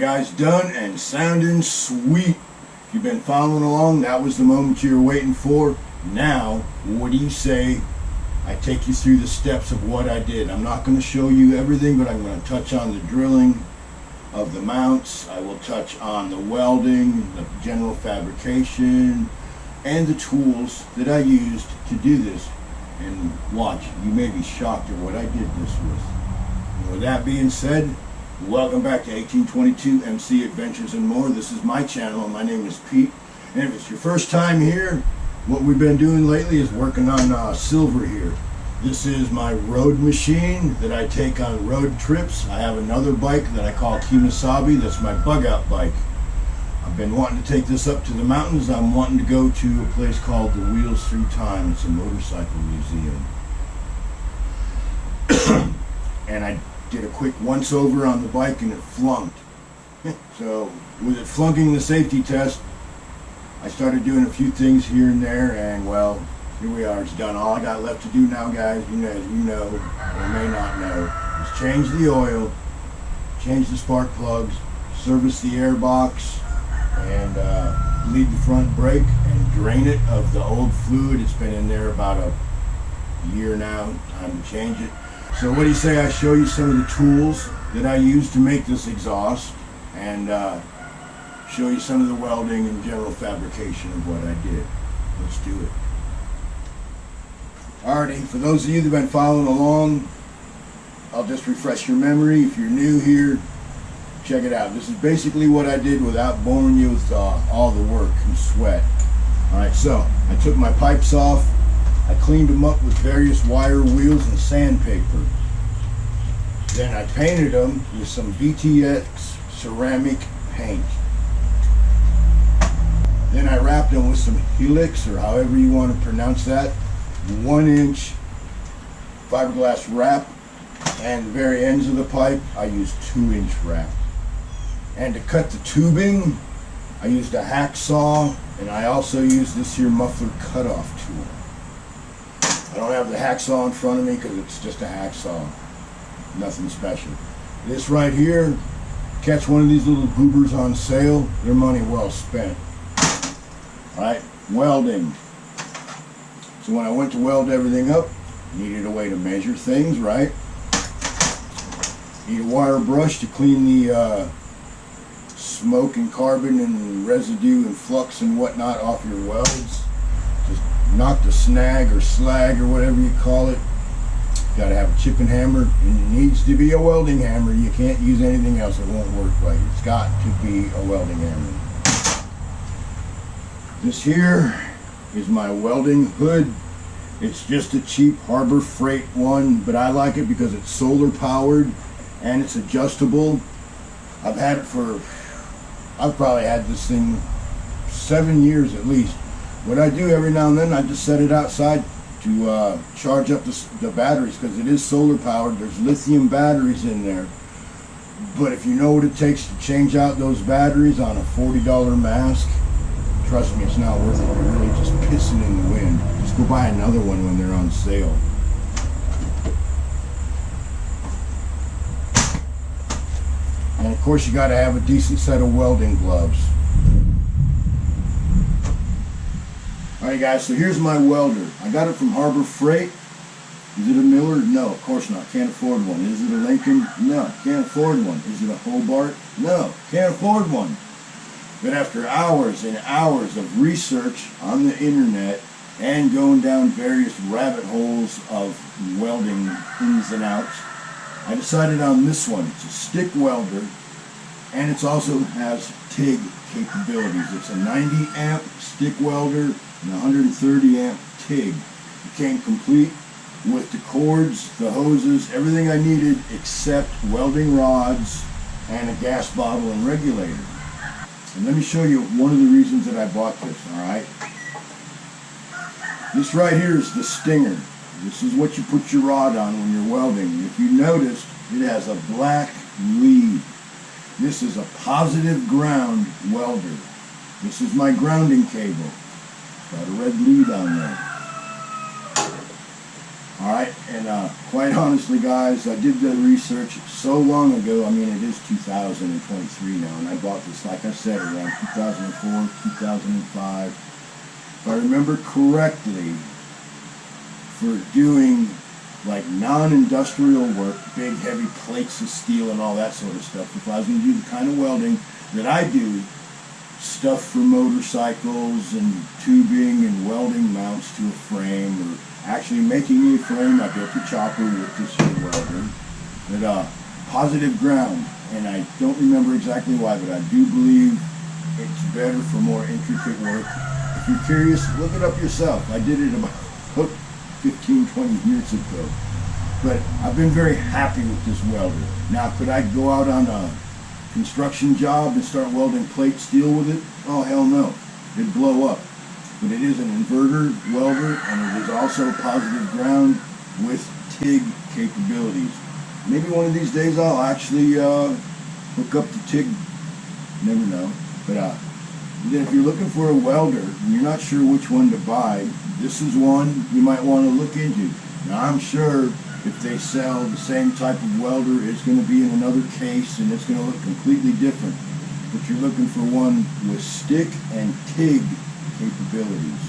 guys, done and sounding sweet. If you've been following along, that was the moment you were waiting for. Now, what do you say I take you through the steps of what I did? I'm not going to show you everything, but I'm going to touch on the drilling of the mounts. I will touch on the welding, the general fabrication, and the tools that I used to do this. And watch, you may be shocked at what I did this with. And with that being said, welcome back to 1822 MC Adventures and More. This is my channel and my name is Pete. And if it's your first time here, what we've been doing lately is working on silver here. This is my road machine that I take on road trips. I have another bike that I call Kemosabe. That's my bug out bike. I've been wanting to take this up to the mountains. I'm wanting to go to a place called the Wheels Through Time. It's a motorcycle museum. And I did a quick once over on the bike and it flunked. So with it flunking the safety test, I started doing a few things here and there, and well, here we are. It's done. All I got left to do now, guys, you know, or may not know, is change the oil, change the spark plugs, service the air box, and bleed the front brake and drain it of the old fluid. It's been in there about a year now. Time to change it. So what do you say I show you some of the tools that I used to make this exhaust, and show you some of the welding and general fabrication of what I did. Let's do it. Alrighty, for those of you that have been following along, I'll just refresh your memory. If you're new here, check it out. This is basically what I did without boring you with all the work and sweat. Alright, so I took my pipes off. I cleaned them up with various wire wheels and sandpaper. Then I painted them with some VTX ceramic paint. Then I wrapped them with some helix, or however you want to pronounce that, 1-inch fiberglass wrap, and the very ends of the pipe I used 2-inch wrap. And to cut the tubing, I used a hacksaw, and I also used this here muffler cutoff tool. I don't have the hacksaw in front of me because it's just a hacksaw, nothing special. This right here, catch one of these little goobers on sale, they're money well spent. Alright, welding. So when I went to weld everything up, needed a way to measure things, right? Need a wire brush to clean the smoke and carbon and residue and flux and whatnot off your welds. Just knock the snag or slag or whatever you call it. Got to have a chipping hammer, and it needs to be a welding hammer. You can't use anything else, it won't work right. It's got to be a welding hammer. This here is my welding hood. It's just a cheap Harbor Freight one, but I like it because it's solar powered and it's adjustable. I've probably had this thing 7 years at least. What I do every now and then, I just set it outside to charge up the batteries, because it is solar powered. There's lithium batteries in there. But if you know what it takes to change out those batteries on a $40 mask, trust me, it's not worth it. You're really just pissing in the wind. Just go buy another one when they're on sale. And of course you got to have a decent set of welding gloves. Alright guys, so here's my welder. I got it from Harbor Freight. Is it a Miller? No, of course not. Can't afford one. Is it a Lincoln? No, can't afford one. Is it a Hobart? No, can't afford one. But after hours and hours of research on the internet and going down various rabbit holes of welding ins and outs, I decided on this one. It's a stick welder, and it also has TIG capabilities. It's a 90 amp stick welder and 130 amp TIG. It came complete with the cords, the hoses, everything I needed except welding rods and a gas bottle and regulator. And let me show you one of the reasons that I bought this, alright? This right here is the stinger. This is what you put your rod on when you're welding. If you noticed, it has a black lead. This is a positive ground welder. This is my grounding cable. Got a red lead on there. All right, and quite honestly, guys, I did the research so long ago. I mean, it is 2023 now, and I bought this, like I said, around 2004, 2005. If I remember correctly, for doing like non-industrial work, big heavy plates of steel and all that sort of stuff. If I was going to do the kind of welding that I do, stuff for motorcycles and tubing and welding mounts to a frame, or actually making a frame, I built a chopper with this here welder. But positive ground, and I don't remember exactly why, but I do believe it's better for more intricate work. If you're curious, look it up yourself. I did it about 15, 20 years ago. But I've been very happy with this welder. Now, could I go out on a construction job and start welding plate steel with it? Oh, hell no. It'd blow up. But it is an inverter welder, and it is also positive ground with TIG capabilities. Maybe one of these days I'll actually hook up the TIG. Never know. But then if you're looking for a welder and you're not sure which one to buy, this is one you might want to look into. Now, I'm sure if they sell the same type of welder, it's going to be in another case and it's going to look completely different. But you're looking for one with stick and TIG capabilities.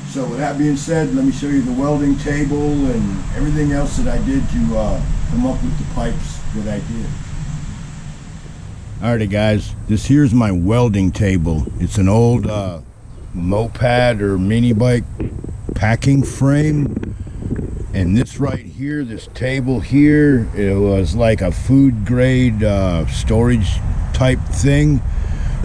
So with that being said, let me show you the welding table and everything else that I did to come up with the pipes that I did. Alrighty guys, this here's my welding table. It's an old moped or mini bike packing frame, and this right here, this table here, it was like a food grade storage type thing,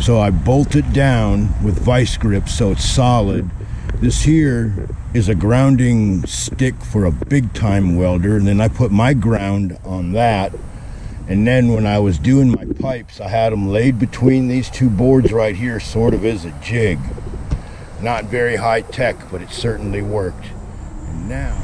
so I bolted down with vice grips so it's solid. This here is a grounding stick for a big time welder, and then I put my ground on that. And then when I was doing my pipes, I had them laid between these two boards right here, sort of as a jig. Not very high tech, but it certainly worked. And now,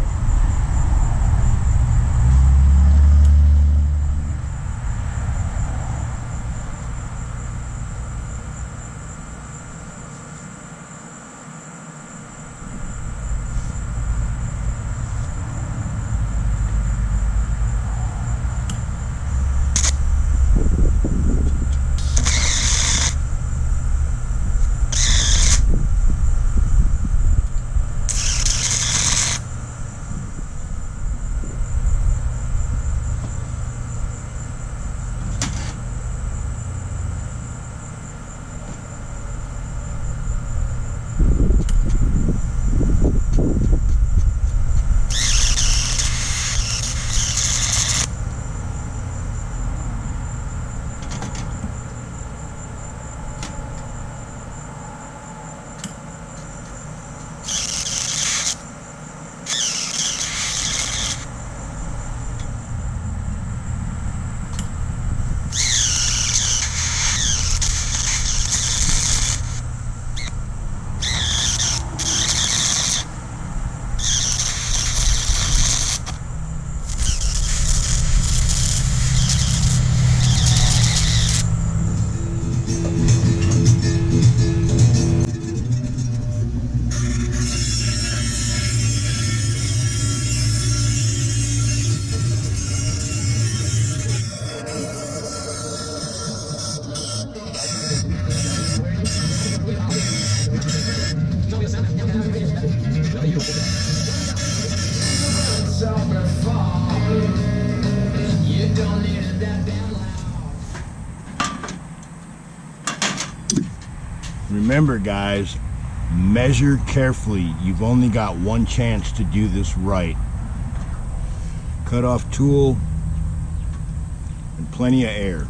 remember guys, measure carefully. You've only got one chance to do this right. Cut off tool and plenty of air.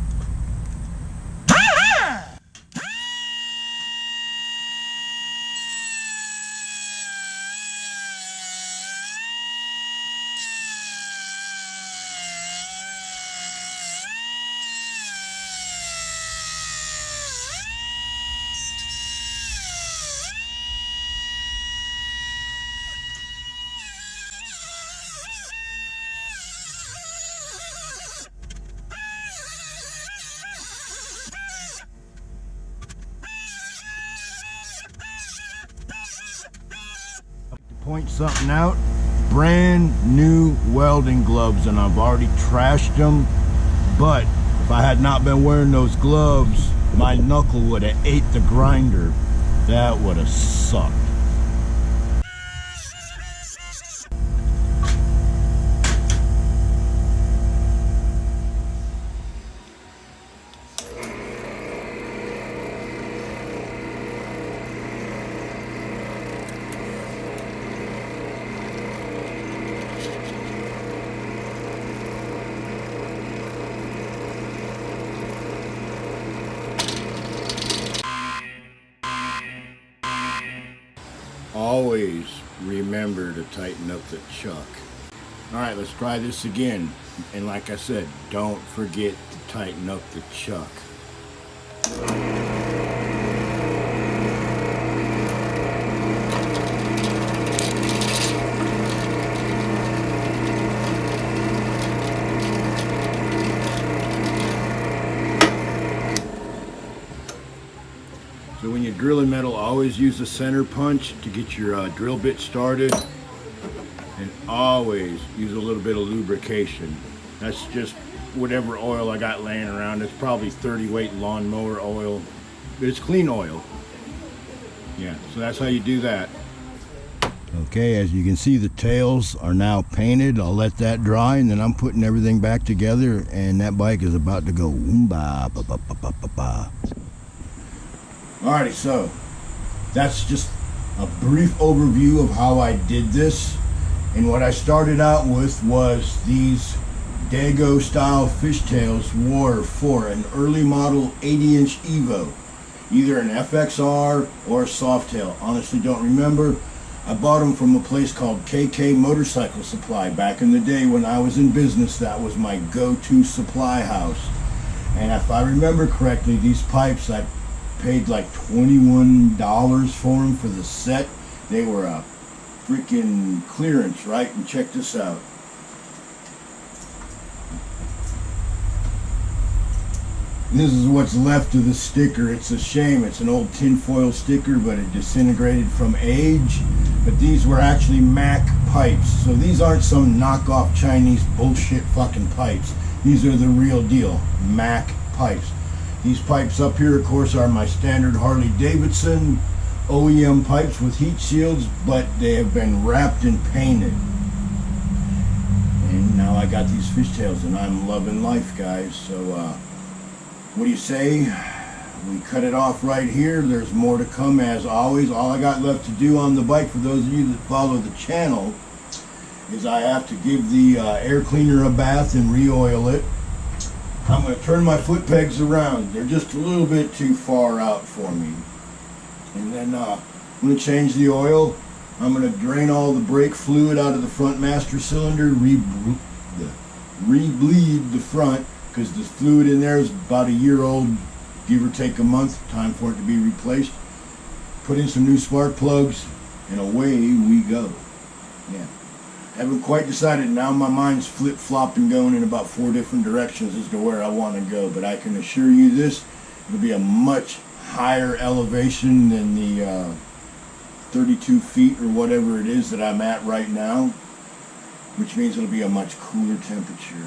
point something out. Brand new welding gloves, and I've already trashed them, but if I had not been wearing those gloves, my knuckle would have ate the grinder. That would have sucked. Always remember to tighten up the chuck. Alright, let's try this again. And like I said, don't forget to tighten up the chuck. So when you're drilling metal, always use a center punch to get your drill bit started, and always use a little bit of lubrication. That's just whatever oil I got laying around. It's probably 30 weight lawnmower oil, but it's clean oil. Yeah, so that's how you do that. Okay, as you can see, the tails are now painted. I'll let that dry, and then I'm putting everything back together, and that bike is about to go oomba, ba ba ba ba ba ba. Alrighty, so that's just a brief overview of how I did this. And what I started out with was these Dago style fishtails were for an early model 80-inch Evo, either an FXR or a Softail. Honestly, don't remember. I bought them from a place called KK Motorcycle Supply. Back in the day when I was in business, that was my go-to supply house. And if I remember correctly, these pipes, I paid like $21 for them for the set. They were a freaking clearance, right? And check this out. This is what's left of the sticker. It's a shame. It's an old tinfoil sticker, but it disintegrated from age. But these were actually Mac pipes. So these aren't some knockoff Chinese bullshit fucking pipes. These are the real deal. Mac pipes. These pipes up here, of course, are my standard Harley Davidson OEM pipes with heat shields, but they have been wrapped and painted. And now I got these fishtails, and I'm loving life, guys. So, what do you say? We cut it off right here. There's more to come, as always. All I got left to do on the bike, for those of you that follow the channel, is I have to give the air cleaner a bath and re-oil it. I'm going to turn my foot pegs around. They're just a little bit too far out for me. And then I'm going to change the oil. I'm going to drain all the brake fluid out of the front master cylinder, re-bleed the front, because the fluid in there is about a year old, give or take a month. Time for it to be replaced. Put in some new spark plugs, and away we go. Yeah. Haven't quite decided. Now my mind's flip-flopping, going in about 4 different directions as to where I want to go. But I can assure you this, it'll be a much higher elevation than the 32 feet or whatever it is that I'm at right now, which means it'll be a much cooler temperature.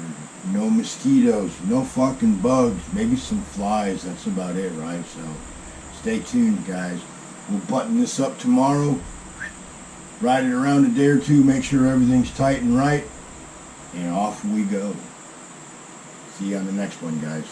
No mosquitoes, no fucking bugs, maybe some flies. That's about it, right? So stay tuned, guys. We'll button this up tomorrow. Ride it around a day or two, make sure everything's tight and right, and off we go. See you on the next one, guys.